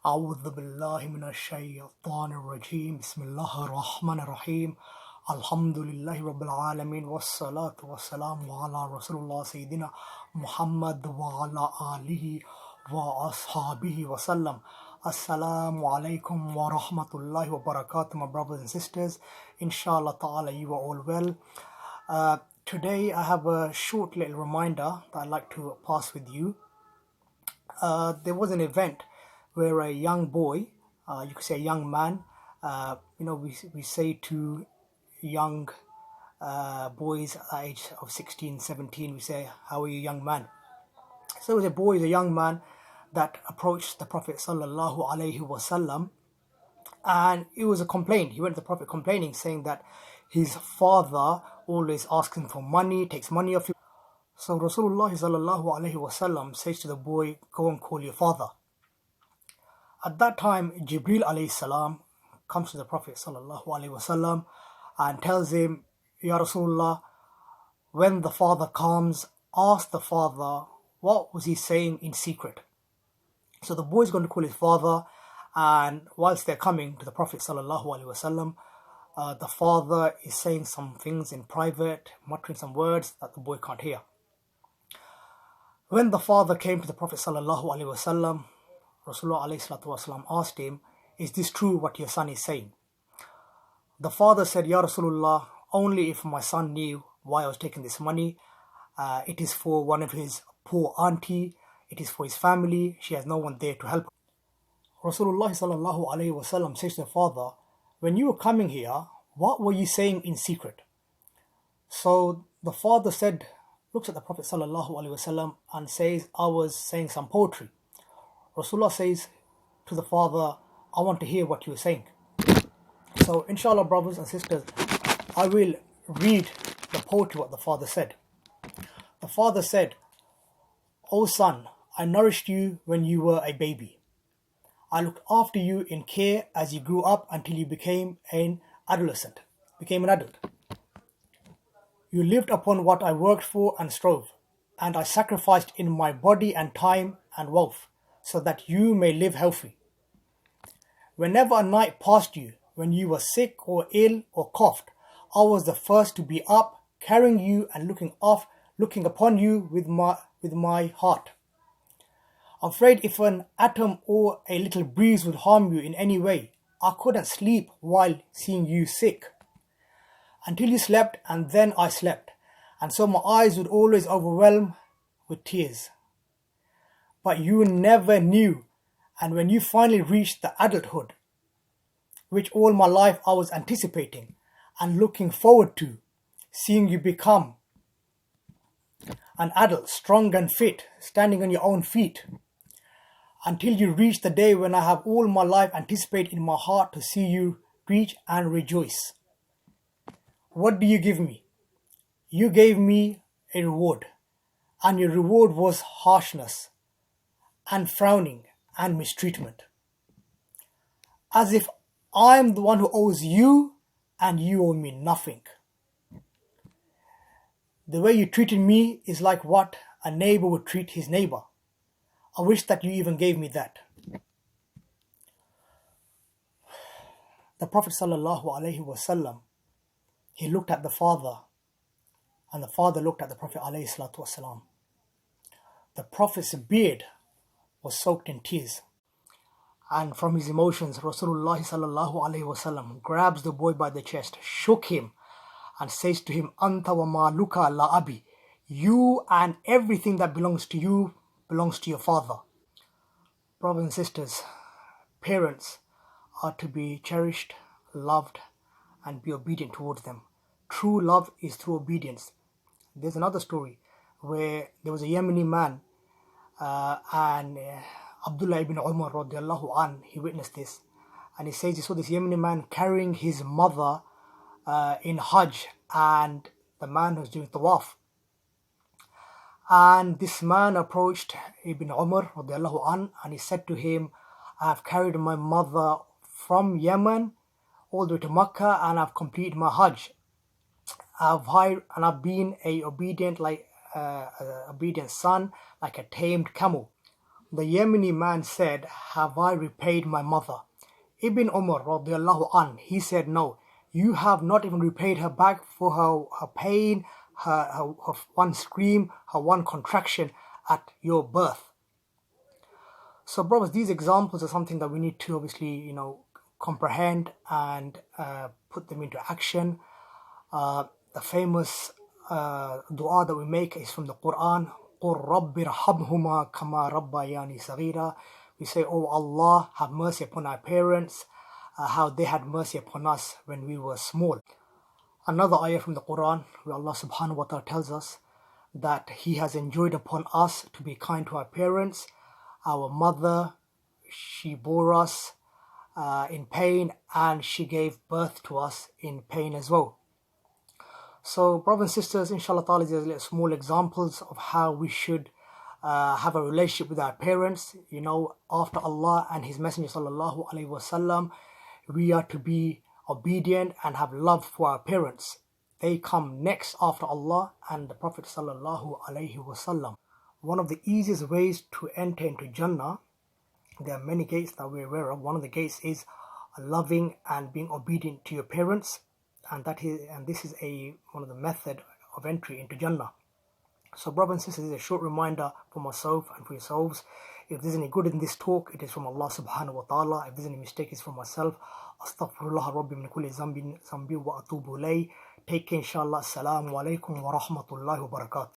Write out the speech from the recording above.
أعوذ بالله من الشيطان الرجيم بسم الله الرحمن الرحيم الحمد لله رب العالمين والصلاة والسلام على رسول الله سيدنا Muhammad وعلى آله وأصحابه وسلم. Assalamu alaikum wa rahmatullahi wa barakatuh, my brothers and sisters. Inshallah ta'ala, you are all well. Today I have a short little reminder that I'd like to pass with you. There was an event where a young boy, you could say a young man, we say to young boys at the age of 16, 17, we say, how are you, young man? So it was a young man that approached the Prophet sallallahu alaihi wasallam, and it was a complaint. He went to the Prophet complaining, saying that his father always asks him for money, takes money off him. So Rasulullah sallallahu alaihi wasallam says to the boy, go and call your father. At that time, Jibril alayhi salam comes to the Prophet sallallahu alaihi wasallam and tells him, Ya Rasulullah, when the father comes, ask the father what was he saying in secret. So the boy is going to call his father, and whilst they're coming to the Prophet sallallahu alaihi wasallam, the father is saying some things in private, muttering some words that the boy can't hear. When the father came to the Prophet sallallahu alaihi wasallam, Rasulullah alayhi salatu wasallam asked him, is this true what your son is saying? The father said, Ya Rasulullah, only if my son knew why I was taking this money. It is for one of his poor auntie. It is for his family. She has no one there to help. Rasulullah sallallahu alayhi wasallam says to the father, when you were coming here, what were you saying in secret? So the father looks at the Prophet sallallahu alaihi wasallam and says, I was saying some poetry. Rasulullah says to the father, I want to hear what you were saying. So inshallah, brothers and sisters, I will read the poetry what the father said. The father said, O son, I nourished you when you were a baby. I looked after you in care as you grew up until you became an adolescent, became an adult. You lived upon what I worked for and strove, and I sacrificed in my body and time and wealth, so that you may live healthy. Whenever a night passed you, when you were sick or ill or coughed, I was the first to be up, carrying you and looking upon you with my heart. Afraid if an atom or a little breeze would harm you in any way, I couldn't sleep while seeing you sick. Until you slept, and then I slept, and so my eyes would always overwhelm with tears. But you never knew, and when you finally reached the adulthood, which all my life I was anticipating and looking forward to, seeing you become an adult, strong and fit, standing on your own feet, until you reach the day when I have all my life anticipated in my heart to see you reach and rejoice. What do you give me? You gave me a reward, and your reward was harshness and frowning and mistreatment. As if I am the one who owes you and you owe me nothing. The way you treated me is like what a neighbor would treat his neighbor. I wish that you even gave me that. The Prophet sallallahu alaihi wasallam, he looked at the father, and the father looked at the Prophet alayhi salatu wasalam. The Prophet's beard was soaked in tears, and from his emotions, Rasulullah sallallahu alaihi wasallam grabs the boy by the chest, shook him, and says to him, Anta wa maluka la abi, you and everything that belongs to you belongs to your father. Brothers and sisters, parents are to be cherished, loved, and be obedient towards them. True love is through obedience. There's another story where there was a Yemeni man, and Abdullah ibn Umar radiallahu an, he witnessed this, and he says he saw this Yemeni man carrying his mother in Hajj, and the man was doing tawaf. And this man approached Ibn Umar radiallahu an, and he said to him, I have carried my mother from Yemen all the way to Makkah, and I've completed my Hajj. I've been a obedient son, like a tamed camel. The Yemeni man said, "Have I repaid my mother?" Ibn Umar radiallahu anh, he said, "No, you have not even repaid her back for her pain, her one scream, her one contraction at your birth." So brothers, these examples are something that we need to obviously, comprehend and put them into action. The famous dua that we make is from the Quran. قُلْ رَبِّ ارْحَمْهُمَا كَمَا رَبَّيَانِي صَغِيرًا. We say, "Oh Allah, have mercy upon our parents, how they had mercy upon us when we were small." Another ayah from the Quran where Allah subhanahu wa ta'ala tells us that He has enjoined upon us to be kind to our parents. Our mother, she bore us in pain, and she gave birth to us in pain as well. So brothers and sisters, inshallah ta'ala, these are small examples of how we should have a relationship with our parents. After Allah and His Messenger sallallahu alaihi wasallam, we are to be obedient and have love for our parents. They come next after Allah and the Prophet sallallahu alaihi wasallam. One of the easiest ways to enter into Jannah, there are many gates that we're aware of. One of the gates is loving and being obedient to your parents, and this is one of the method of entry into Jannah. So brothers and sisters, this is a short reminder for myself and for yourselves. If there's any good in this talk, it is from Allah subhanahu wa ta'ala. If there's any mistake, it's from myself. Astaghfirullah rabbi min kulli zambi wa atubu ilayh. Take care, inshallah. Assalamu alaikum wa rahmatullahi wa barakatuh.